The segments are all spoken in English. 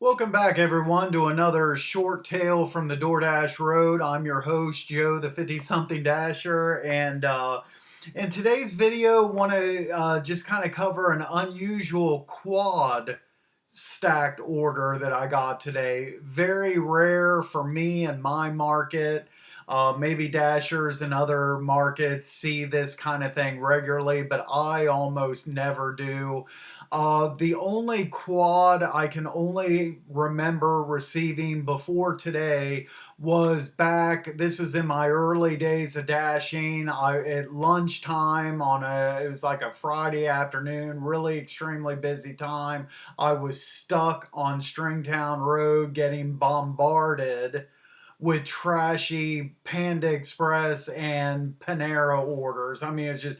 Welcome back, everyone, to another short tale from the DoorDash road. I'm your host, Joe, the 50-something Dasher, and in today's video, want to just kind of cover an unusual quad stacked order that I got today. Very rare for me and my market. Maybe Dashers in other markets see this kind of thing regularly, but I almost never do. The only quad I can only remember receiving before today was back. This was in my early days of dashing. At lunchtime it was like a Friday afternoon, really extremely busy time. I was stuck on Stringtown Road getting bombarded with trashy Panda Express and Panera orders. I mean, it's just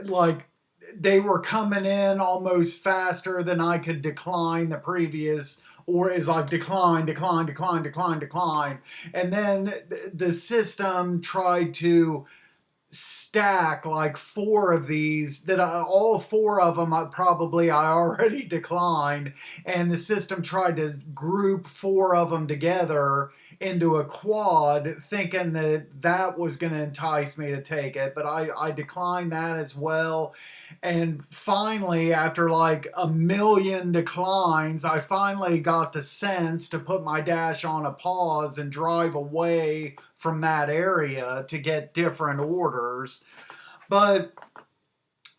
like they were coming in almost faster than I could decline the previous, or is like decline, decline, decline, decline, decline. And then the system tried to stack like four of these all four of them I already declined, and the system tried to group four of them together into a quad thinking that that was going to entice me to take it, but I declined that as well. And finally, after like a million declines, I finally got the sense to put my dash on a pause and drive away from that area to get different orders. But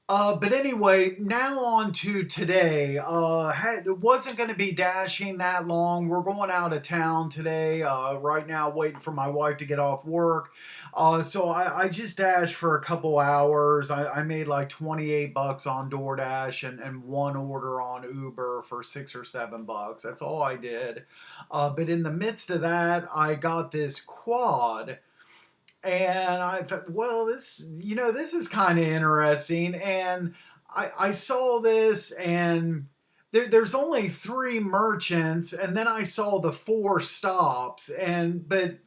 but anyway, now on to today. It wasn't going to be dashing that long. We're going out of town today. Right now, waiting for my wife to get off work. So I just dashed for a couple hours. I made like 28 bucks on DoorDash and one order on Uber for $6 or $7. That's all I did. But in the midst of that, I got this quad, and I thought, well, this is kind of interesting. And I saw this, and there's only three merchants, and then I saw the four stops, but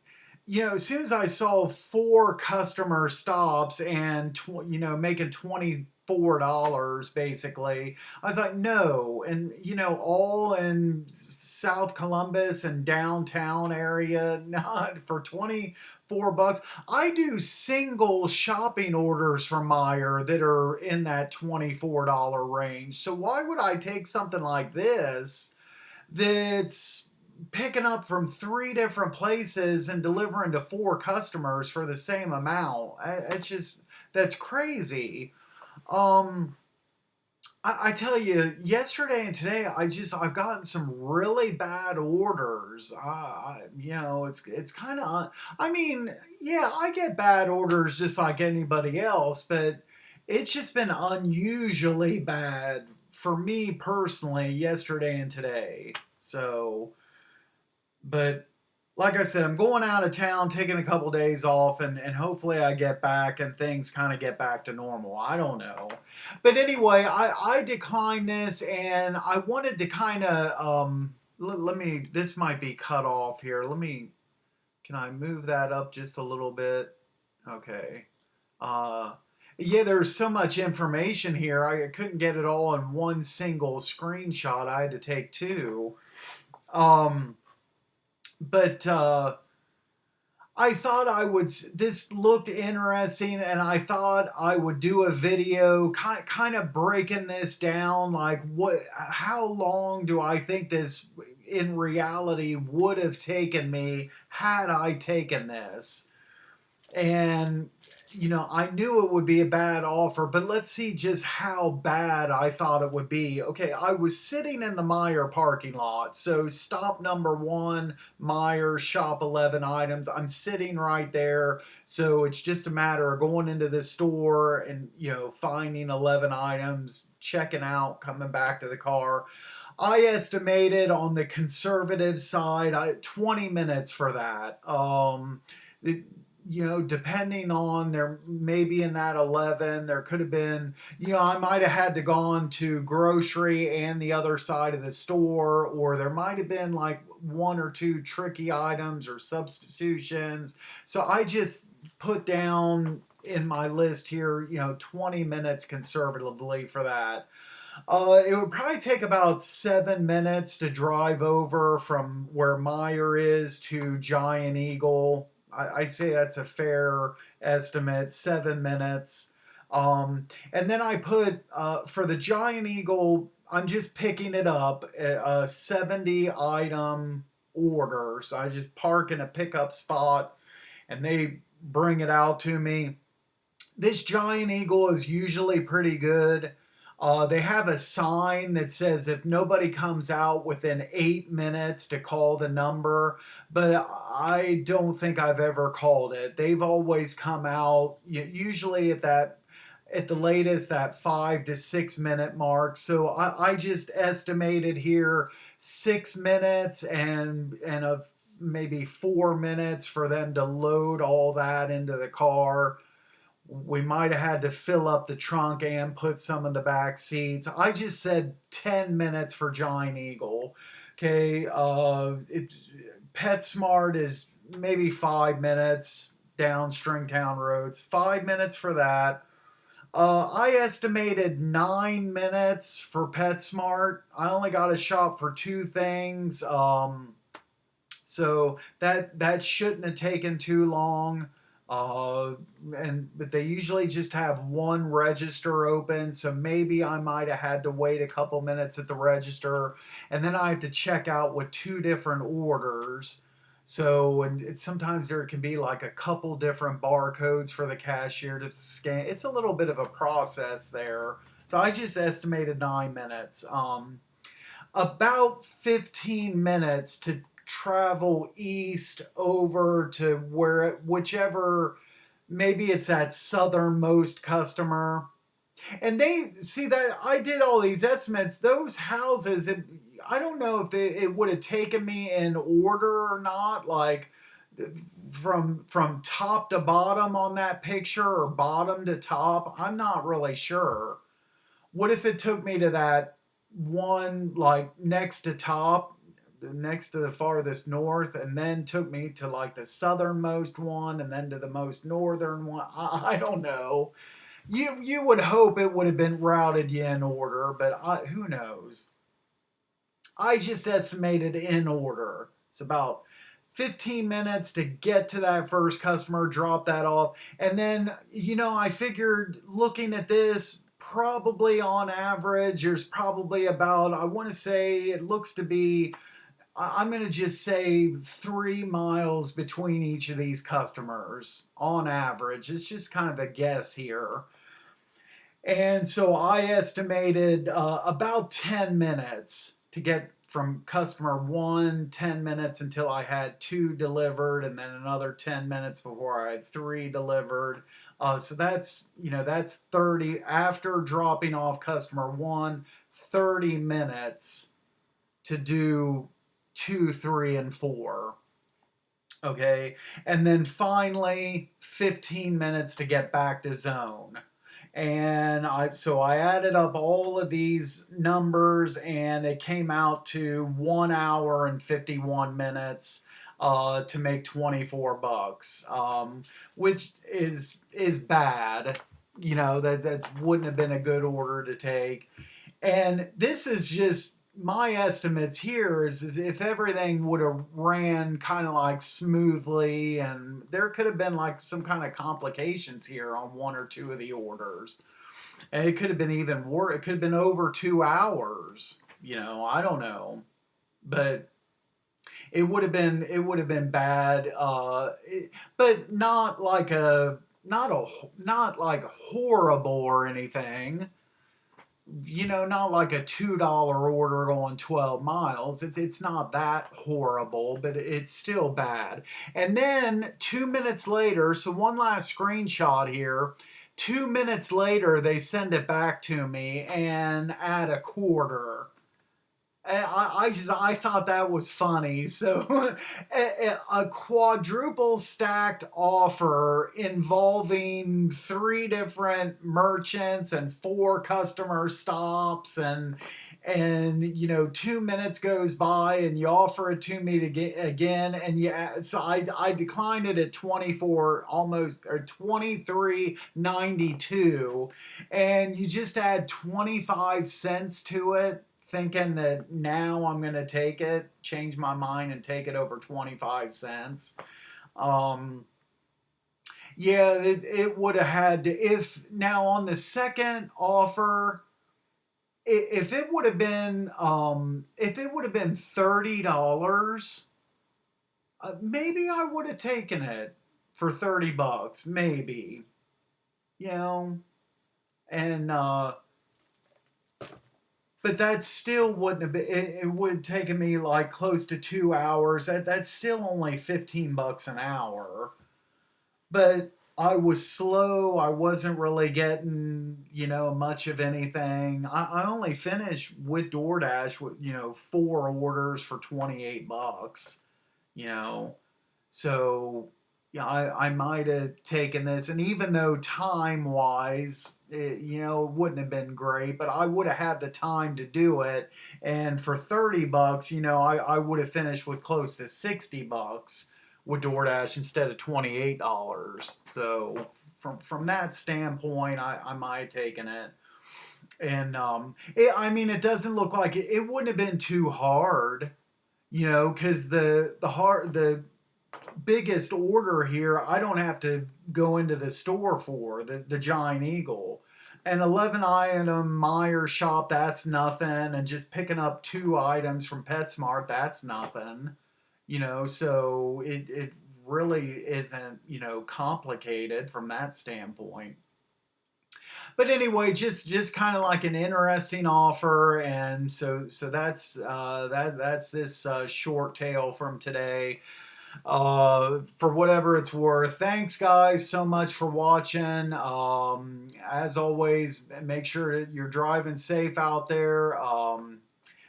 as soon as I saw four customer stops and making $24 basically, I was like, no. And all in South Columbus and downtown area, not for $24. I do single shopping orders from Meyer that are in that $24 range. So why would I take something like this that's picking up from three different places and delivering to four customers for the same amount? That's crazy. Um, I tell you, yesterday and today, I've gotten some really bad orders. It's kind of, I mean, yeah, I get bad orders just like anybody else, but it's just been unusually bad for me personally yesterday and today. So, but like I said, I'm going out of town, taking a couple days off, and hopefully I get back and things kind of get back to normal. I don't know. But anyway, I declined this, and I wanted to kind of, let me, this might be cut off here. Can I move that up just a little bit? Okay. Uh, yeah, there's so much information here. I couldn't get it all in one single screenshot. I had to take two. Um, but I thought this looked interesting, and I thought I would do a video kind of breaking this down. Like, how long do I think this in reality would have taken me had I taken this? And I knew it would be a bad offer, but let's see just how bad I thought it would be. Okay, I was sitting in the Meijer parking lot. So stop number one, Meijer, shop 11 items. I'm sitting right there. So it's just a matter of going into the store and, finding 11 items, checking out, coming back to the car. I estimated on the conservative side, 20 minutes for that. It, depending on, there maybe in that 11, there could have been, I might have had to gone to grocery and the other side of the store, or there might have been like one or two tricky items or substitutions. So I just put down in my list here, 20 minutes conservatively for that. It would probably take about 7 minutes to drive over from where Meyer is to Giant Eagle. I'd say that's a fair estimate, 7 minutes. And then I put, for the Giant Eagle, I'm just picking it up, a 70 item order. So I just park in a pickup spot and they bring it out to me. This Giant Eagle is usually pretty good. They have a sign that says if nobody comes out within 8 minutes to call the number, but I don't think I've ever called it. They've always come out usually at the latest that 5 to 6 minute mark. So I just estimated here 6 minutes and of maybe 4 minutes for them to load all that into the car. We might have had to fill up the trunk and put some in the back seats. I just said 10 minutes for Giant Eagle. Okay, Petsmart is maybe 5 minutes down Stringtown roads. 5 minutes for that. I estimated 9 minutes for PetSmart. I only got to shop for two things, so that shouldn't have taken too long. But they usually just have one register open, so maybe I might have had to wait a couple minutes at the register, and then I have to check out with two different orders. So, and sometimes there can be like a couple different barcodes for the cashier to scan. It's a little bit of a process there. So I just estimated 9 minutes. About 15 minutes to travel east over to whichever, maybe it's that southernmost customer. And they see that I did all these estimates. Those houses, I don't know if it would have taken me in order or not, like from top to bottom on that picture or bottom to top. I'm not really sure. What if it took me to that one like next to top, next to the farthest north, and then took me to like the southernmost one and then to the most northern one? I don't know. You would hope it would have been routed in order, but who knows? I just estimated in order. It's about 15 minutes to get to that first customer, drop that off. And then, I figured looking at this, probably on average, there's probably about, I want to say it looks to be, I'm going to just say 3 miles between each of these customers on average. It's just kind of a guess here. And so I estimated about 10 minutes to get from customer one, 10 minutes until I had two delivered, and then another 10 minutes before I had three delivered. So that's 30, after dropping off customer one, 30 minutes to do 2, 3, and 4. Okay. And then finally, 15 minutes to get back to zone. And so I added up all of these numbers and it came out to 1 hour and 51 minutes to make $24, which is bad. That wouldn't have been a good order to take. And this is just my estimates here is if everything would have ran kind of like smoothly, and there could have been like some kind of complications here on one or two of the orders, and it could have been even worse. It could have been over 2 hours. I don't know, but it would have been bad. But not like not like horrible or anything. Not like a $2 order going 12 miles. It's not that horrible, but it's still bad. And then 2 minutes later, so one last screenshot here. 2 minutes later, they send it back to me and add a quarter. I thought that was funny. So a quadruple stacked offer involving 3 different merchants and 4 customer stops, and and you know 2 minutes goes by and you offer it to me to get again, and yeah, so I declined it at 24, almost, or 23.92, and you just add 25 cents to it, thinking that now I'm gonna take it, change my mind and take it over 25 cents. um yeah, it would have had to, if now on the second offer, if it would have been $30, maybe I would have taken it for $30, maybe, you know, and but that still wouldn't have been. It would have taken me like close to 2 hours. That's still only $15 an hour. But I was slow. I wasn't really getting, much of anything. I only finished with DoorDash with, 4 orders for $28, you know. So, yeah, I might have taken this. And even though time wise, it wouldn't have been great, but I would have had the time to do it. And for $30, I would have finished with close to $60 with DoorDash instead of $28. So from that standpoint, I might have taken it. And I mean, it doesn't look like it wouldn't have been too hard, because the biggest order here I don't have to go into the store for the Giant Eagle. An 11 item Meyer shop, that's nothing, and just picking up 2 items from Petsmart, that's nothing. So it really isn't, complicated from that standpoint. But anyway, just kind of like an interesting offer, and so that's this short tale from today. For whatever it's worth. Thanks, guys, so much for watching. As always, make sure that you're driving safe out there.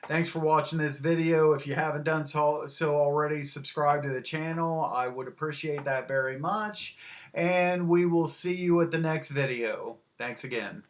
Thanks for watching this video. If you haven't done so already, subscribe to the channel. I would appreciate that very much. And we will see you at the next video. Thanks again.